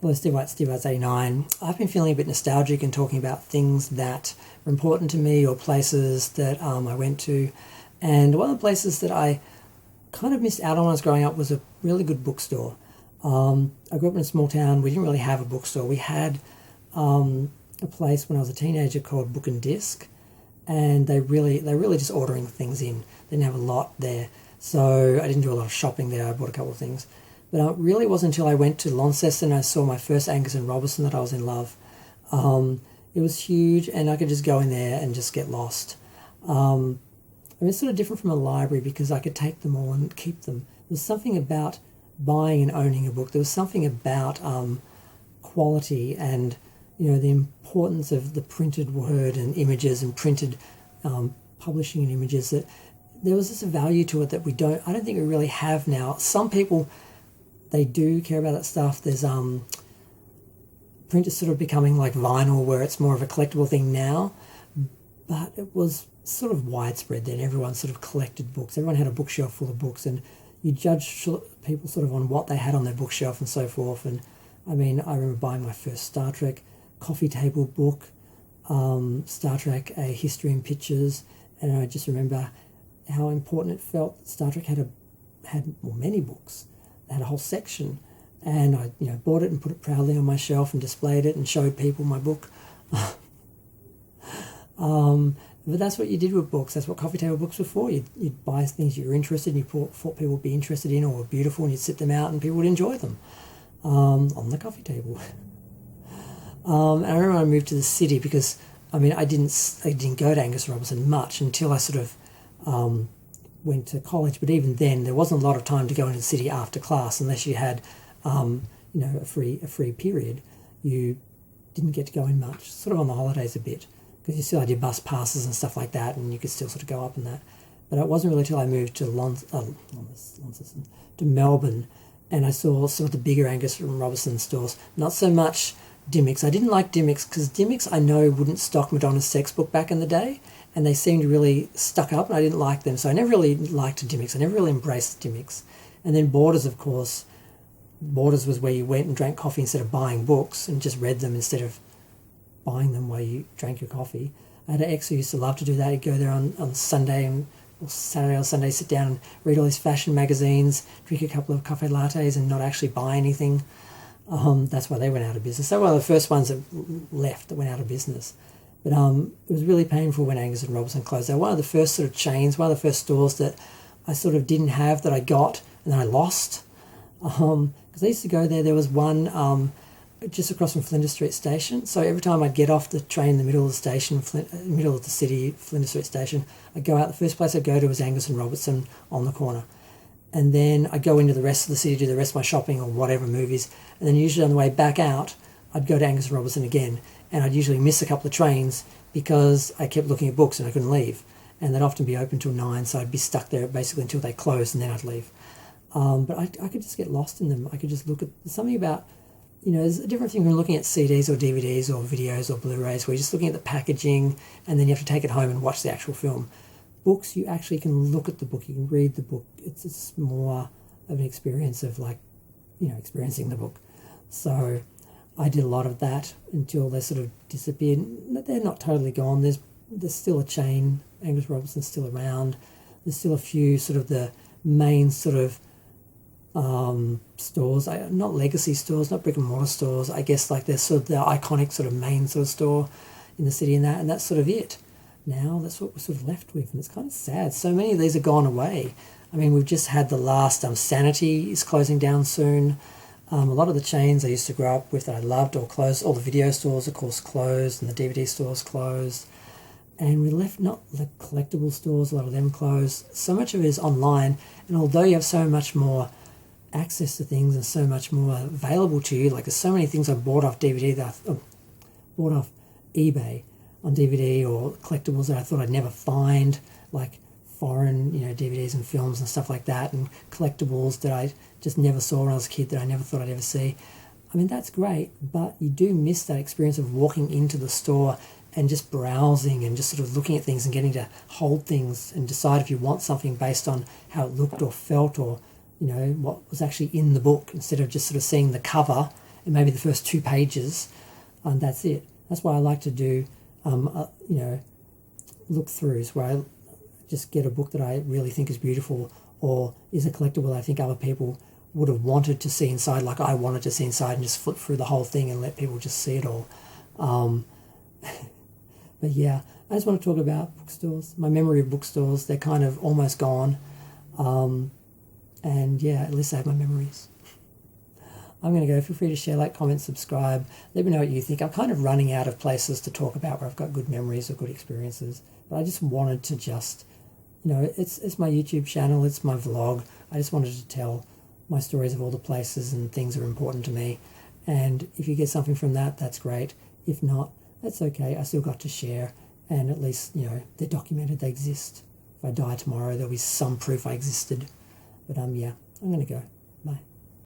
Hello, Steve White, Steve White's 89. I've been feeling a bit nostalgic and talking about things that were important to me or places that I went to. And one of the places that I kind of missed out on when I was growing up was a really good bookstore. I grew up in a small town. We didn't really have a bookstore. We had a place when I was a teenager called Book and Disc, and they really just ordering things in. They didn't have a lot there, so I didn't do a lot of shopping there. I bought a couple of things. But it really wasn't until I went to Launceston and I saw my first Angus and Robertson that I was in love. It was huge, and I could just go in there and just get lost. It's sort of different from a library because I could take them all and keep them. There was something about buying and owning a book. There was something about quality and the importance of the printed word and images and printed publishing and images, that there was just a value to it that I don't think we really have now. Some people, they do care about that stuff. There's print is sort of becoming like vinyl, where it's more of a collectible thing now, but it was sort of widespread then. Everyone sort of collected books. Everyone had a bookshelf full of books, and you judge people sort of on what they had on their bookshelf and so forth. And I remember buying my first Star Trek coffee table book, Star Trek, A History in Pictures, and I just remember how important it felt that Star Trek had many books. They had a whole section, and I bought it and put it proudly on my shelf and displayed it and showed people my book. But that's what you did with books. That's what coffee table books were for. You'd buy things you were interested in, you thought people would be interested in or were beautiful, and you'd sit them out and people would enjoy them on the coffee table. And I remember I moved to the city because I didn't go to Angus and Robertson much until I sort of went to college. But even then, there wasn't a lot of time to go into the city after class unless you had a free period. You didn't get to go in much, sort of on the holidays a bit, because you still had your bus passes and stuff like that, and you could still sort of go up and that. But it wasn't really until I moved to to Melbourne, and I saw some of the bigger Angus and Robertson stores. Not so much Dymocks. I didn't like Dymocks because Dymocks, I know, wouldn't stock Madonna's sex book back in the day, and they seemed really stuck up, and I didn't like them. So I never really liked Dymocks. I never really embraced Dymocks. And then Borders, of course. Borders was where you went and drank coffee instead of buying books, and just read them instead of buying them while you drank your coffee. I had an ex who used to love to do that. He'd go there on Sunday or Saturday or Sunday, sit down and read all these fashion magazines, drink a couple of cafe lattes and not actually buy anything. That's why they went out of business. They were one of the first ones that left, that went out of business. But it was really painful when Angus and Robertson closed. They were one of the first sort of chains, one of the first stores that I sort of didn't have, that I got and then I lost. Because I used to go there. There was one just across from Flinders Street Station. So every time I'd get off the train in the middle of the station, middle of the city, Flinders Street Station, I'd go out. The first place I'd go to was Angus and Robertson on the corner. And then I'd go into the rest of the city, do the rest of my shopping or whatever, movies. And then usually on the way back out, I'd go to Angus and Robertson again. And I'd usually miss a couple of trains because I kept looking at books and I couldn't leave. And they'd often be open till 9, so I'd be stuck there basically until they closed, and then I'd leave. But I could just get lost in them. I could just look at something about, there's a different thing from looking at CDs or DVDs or videos or Blu-rays, where you're just looking at the packaging and then you have to take it home and watch the actual film. Books, you actually can look at the book, you can read the book. It's more of an experience of experiencing the book. So I did a lot of that until they sort of disappeared. They're not totally gone. There's still a chain. Angus Robertson's still around. There's still a few sort of the main sort of stores, not legacy stores, not brick and mortar stores. I guess like they're sort of the iconic sort of main sort of store in the city, and that's sort of it. Now that's what we're sort of left with, and it's kind of sad. So many of these are gone away. We've just had the last Sanity is closing down soon. A lot of the chains I used to grow up with that I loved all closed. All the video stores, of course, closed, and the DVD stores closed. And we left not the collectible stores, a lot of them closed. So much of it is online, and although you have so much more access to things and so much more available to you, like there's so many things I bought off DVD bought off eBay on DVD, or collectibles that I thought I'd never find, like foreign, DVDs and films and stuff like that, and collectibles that I just never saw when I was a kid that I never thought I'd ever see. That's great, but you do miss that experience of walking into the store and just browsing and just sort of looking at things and getting to hold things and decide if you want something based on how it looked or felt, or what was actually in the book, instead of just sort of seeing the cover and maybe the first 2 pages, and that's it. That's why I like to do, look-throughs, where I just get a book that I really think is beautiful or is a collectible I think other people would have wanted to see inside, like I wanted to see inside, and just flip through the whole thing and let people just see it all. But yeah, I just want to talk about bookstores. My memory of bookstores, they're kind of almost gone. And yeah, at least I have my memories. I'm going to go. Feel free to share, like, comment, subscribe. Let me know what you think. I'm kind of running out of places to talk about where I've got good memories or good experiences. But I just wanted to it's my YouTube channel, it's my vlog. I just wanted to tell my stories of all the places and things that are important to me. And if you get something from that, that's great. If not, that's okay. I still got to share. And at least, they're documented, they exist. If I die tomorrow, there'll be some proof I existed. But yeah, I'm going to go.